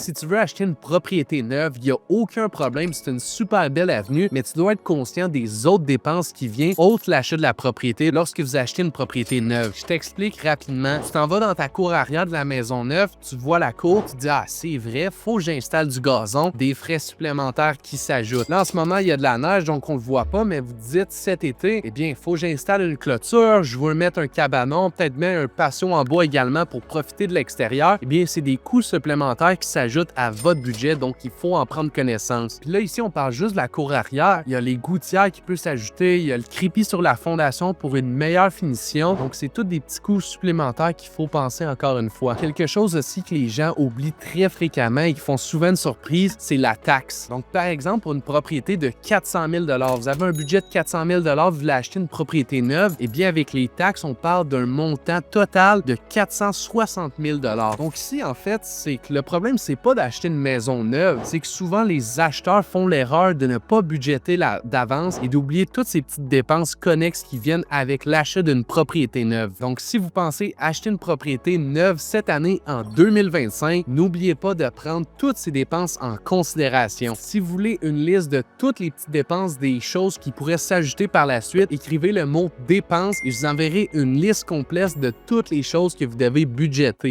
si tu veux acheter une propriété neuve, il n'y a aucun problème, c'est une super belle avenue, mais tu dois être conscient des autres dépenses qui viennent autres l'achat de la propriété lorsque vous achetez une propriété neuve. Je t'explique rapidement. Tu t'en vas dans ta cour arrière de la maison neuve, tu vois la cour, tu te dis « Ah, c'est vrai, faut que j'installe du gazon, des frais supplémentaires qui s'ajoutent. » Là, en ce moment, il y a de la neige, donc on ne le voit pas, mais vous dites cet été, eh bien, il faut que j'installe une clôture, je veux mettre un cabanon, peut-être même un patio en bois également pour profiter de l'extérieur. Eh bien, c'est des coûts supplémentaires qui s'ajoutent à votre budget, donc il faut en prendre connaissance. Puis là, ici, on parle juste de la cour arrière. Il y a les gouttières qui peuvent s'ajouter, il y a le crépi sur la fondation pour une meilleure finition. Donc, c'est tous des petits coûts supplémentaires qu'il faut penser encore une fois. Quelque chose aussi que les gens oublient très fréquemment et qui font souvent une surprise, c'est la taxe. Donc, par exemple, pour une propriété de 400 000 vous avez un budget de 400 000 vous voulez acheter une propriété neuve, et bien avec les taxes, on parle d'un montant total de 460 000 Donc ici, en fait, c'est que le problème, c'est pas d'acheter une maison neuve, c'est que souvent les acheteurs font l'erreur de ne pas budgéter d'avance et d'oublier toutes ces petites dépenses connexes qui viennent avec l'achat d'une propriété neuve. Donc si vous pensez acheter une propriété neuve cette année en 2025, n'oubliez pas de prendre toutes ces dépenses en considération. Si vous voulez une liste de toutes les petites dépenses des choses qui pourraient s'ajouter par la suite, écrivez le mot dépenses et je vous enverrai une liste complète de toutes les choses que vous devez budgéter.